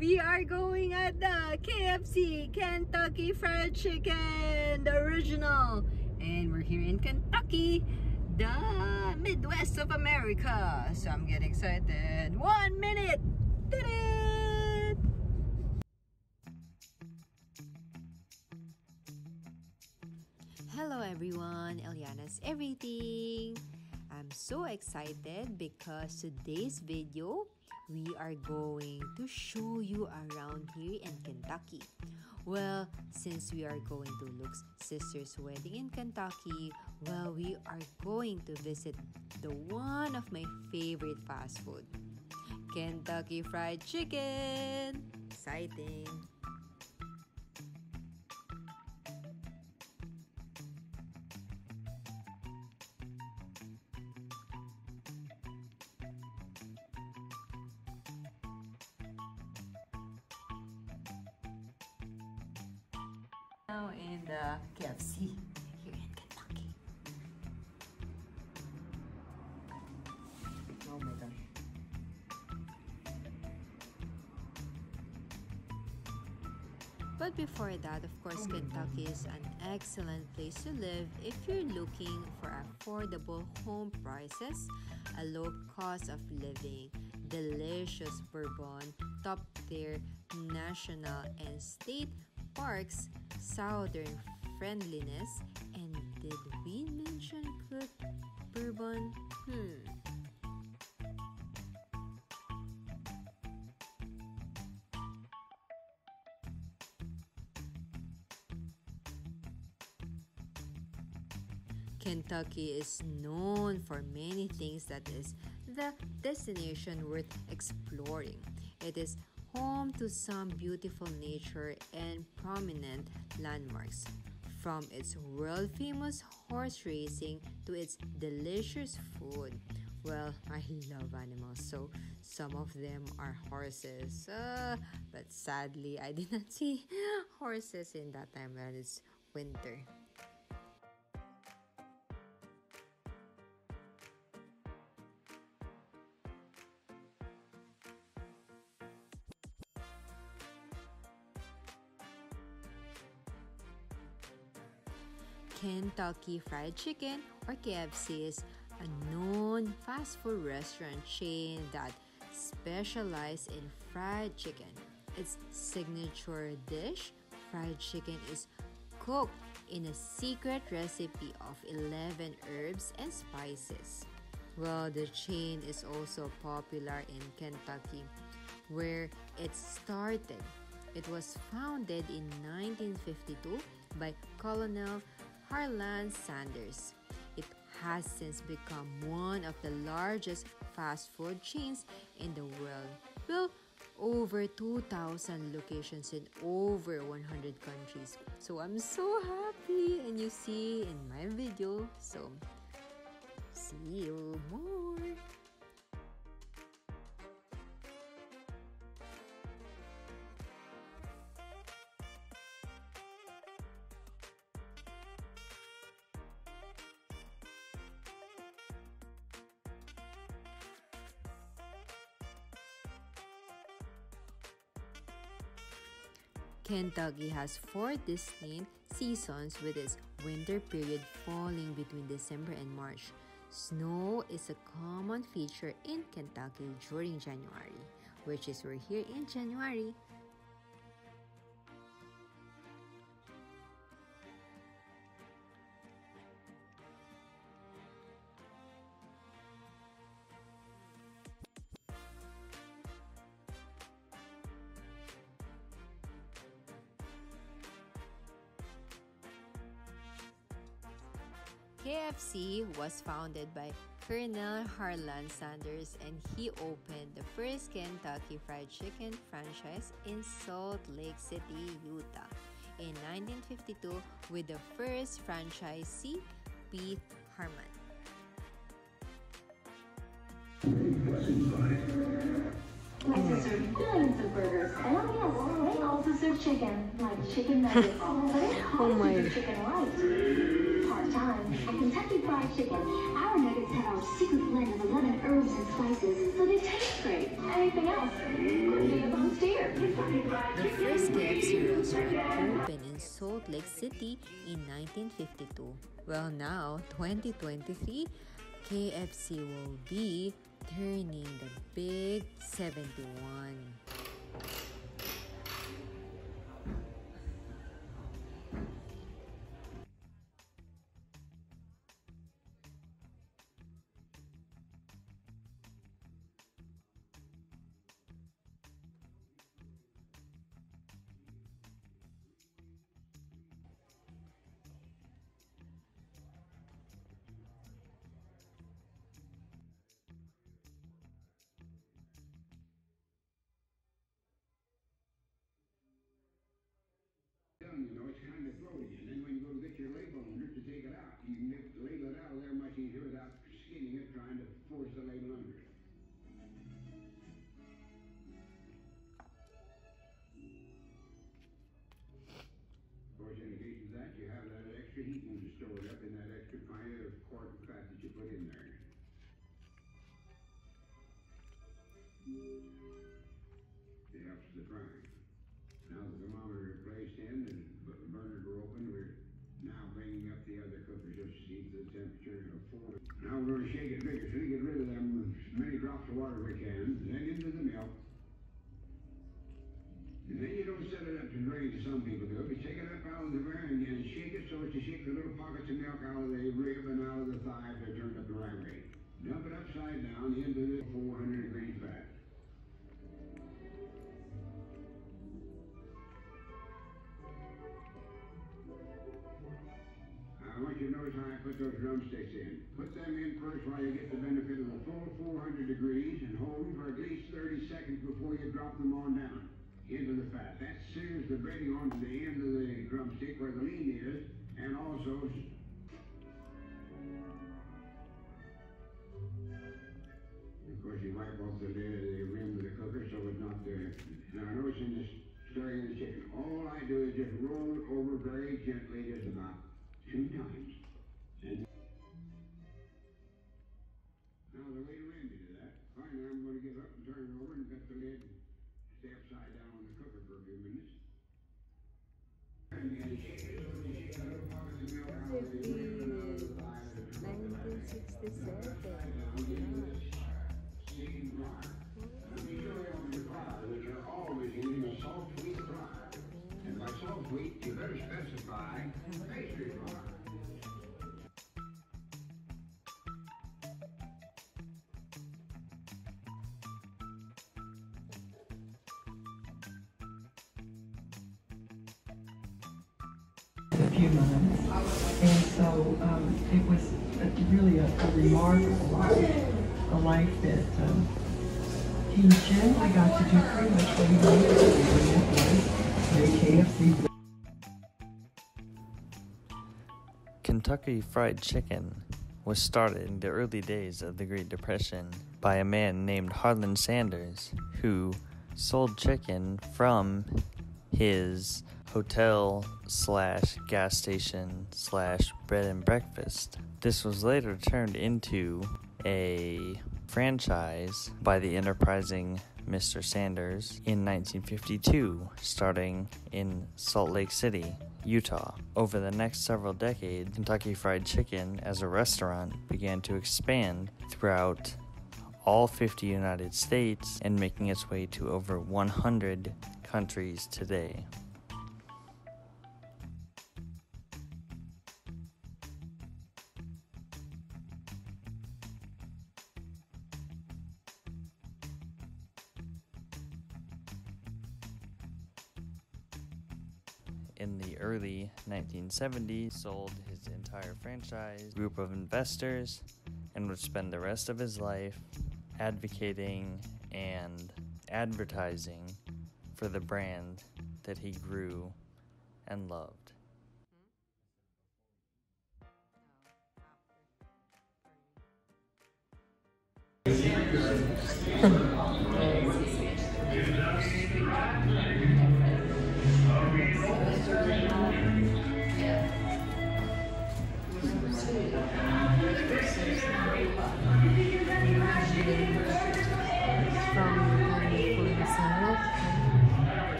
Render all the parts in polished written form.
We are going at the KFC, Kentucky Fried Chicken, the original. And we're here in Kentucky, the Midwest of America. So I'm getting excited. 1 minute! Ta-da! Hello everyone, Eleana's Everything. I'm so excited because today's video, we are going to show you around here in Kentucky. Well, since we are going to Luke's sister's wedding in Kentucky, well, we are going to visit the one of my favorite fast food, Kentucky Fried Chicken. Exciting! Now in the KFC here in Kentucky. Oh my gosh. But before that, of course, Kentucky is an excellent place to live if you're looking for affordable home prices, a low cost of living, delicious bourbon, top-tier national and state parks, southern friendliness, and did we mention good bourbon? Kentucky is known for many things that is the destination worth exploring. It is home to some beautiful nature and prominent landmarks, from its world-famous horse racing to its delicious food. Well, I love animals, so some of them are horses, but sadly, I did not see horses in that time when it's winter. Kentucky Fried Chicken, or KFC, is a known fast food restaurant chain that specializes in fried chicken. Its signature dish, fried chicken, is cooked in a secret recipe of 11 herbs and spices. Well, the chain is also popular in Kentucky, where it started. It was founded in 1952 by Colonel Harlan Sander'S. It has since become one of the largest fast food chains in the world, with over 2,000 locations in over 100 countries. So I'm so happy, and you see in my video. So see you more. Kentucky has 4 distinct seasons, with its winter period falling between December and March. Snow is a common feature in Kentucky during January, which is we're here in January. KFC was founded by Colonel Harlan Sander'S, and he opened the first Kentucky Fried Chicken franchise in Salt Lake City, Utah in 1952 with the first franchisee, Pete Harmon. To serve billions of burgers, and oh yes, they also serve chicken, like chicken nuggets. But it's hard to do chicken right. Part-time. At Kentucky Fried Chicken, our nuggets have our secret blend of 11 herbs and spices, so they taste great. Anything else? Could be a bone steer. The first KFC restaurant opened in Salt Lake City in 1952. Well, now, 2023, KFC will be turning the big 71. You know, it's kind of floaty, and then when you go to get your label under to take it out, you can label it out of there much easier without skinning it, trying to force the label under it. Of course, in addition to that, you have that extra heat when you store it up in that extra pint of quart of fat that you put in there. It helps the frying. Now the thermometer is placed in and the burners are open, we're now bringing up the other cooker just to see the temperature of 4. Now we're going to shake it vigorously, get rid of them as many drops of water we can, then into the milk. And then you don't set it up to drain as some people do. You take it up out of the bearing and shake it so as to shake the little pockets of milk out of the rib and out of the thigh if they're turned up the right way. Dump it upside down into the 400 degree fat. I want you to notice how I put those drumsticks in. Put them in first while you get the benefit of the full 400 degrees and hold them for at least 30 seconds before you drop them on down into the fat. That sears the breading onto the end of the drumstick where the lean is, and also of course you wipe off the lid of the rim of the cooker so it's not there. Now notice in this stirring of the chicken, all I do is just roll it over very gently, just about 2 times. And now the way Randy did that. Finally, I'm going to give up and turn it over and cut the lid and stay upside down on the cooker for a few minutes. And then shake it over, shake a little pocket of milk out of the rib and out of the thigh. 1967. Steam fryer. Now be sure on your fryer that you're always using a salt wheat fryer. And by salt wheat, you better specify pastry fryer. A few months, and so it was really a remarkable life, a life that he generally got to do pretty much what he wanted to do, and that was make KFC. Kentucky Fried Chicken was started in the early days of the Great Depression by a man named Harlan Sanders, who sold chicken from his hotel / gas station / bread and breakfast. This was later turned into a franchise by the enterprising Mr. Sander'S in 1952, starting in Salt Lake City, Utah. Over the next several decades, Kentucky Fried Chicken as a restaurant began to expand throughout all 50 United States and making its way to over 100 countries today. In the early 1970s, sold his entire franchise group of investors and would spend the rest of his life advocating and advertising for the brand that he grew and loved.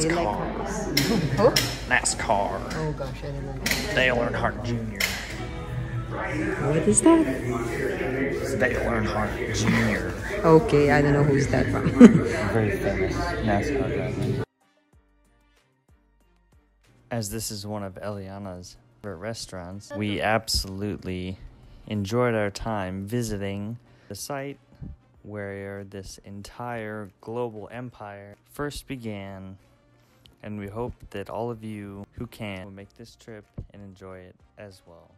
You like NASCAR. cars? Who? NASCAR. Oh gosh, I don't know. Dale Earnhardt Jr. What is that? It's Dale Earnhardt Jr. Okay, I don't know who's that from. Very famous NASCAR driver. As this is one of Eleana's favorite restaurants, we absolutely enjoyed our time visiting the site where this entire global empire first began, and we hope that all of you who can will make this trip and enjoy it as well.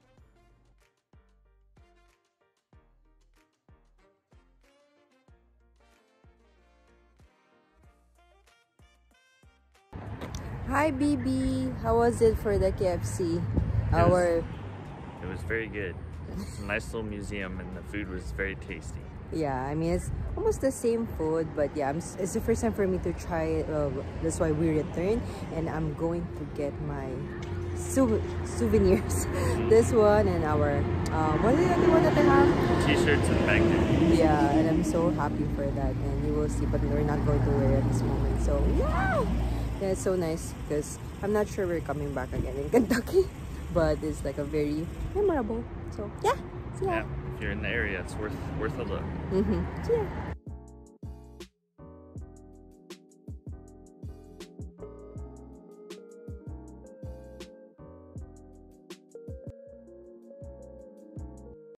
Hi, BB. How was it for the KFC? It was very good. It's a nice little museum, and the food was very tasty. Yeah, I mean, it's almost the same food, but yeah, it's the first time for me to try it. That's why we returned, and I'm going to get my souvenirs. This one and our what is the other one that I have? T-shirts and magnets. Yeah, and I'm so happy for that, and you will see, but we're not going to wear it at this moment. So yeah, it's so nice because I'm not sure we're coming back again in Kentucky, but it's like a very memorable. So yeah, Yeah, if you're in the area, it's worth a look. So yeah.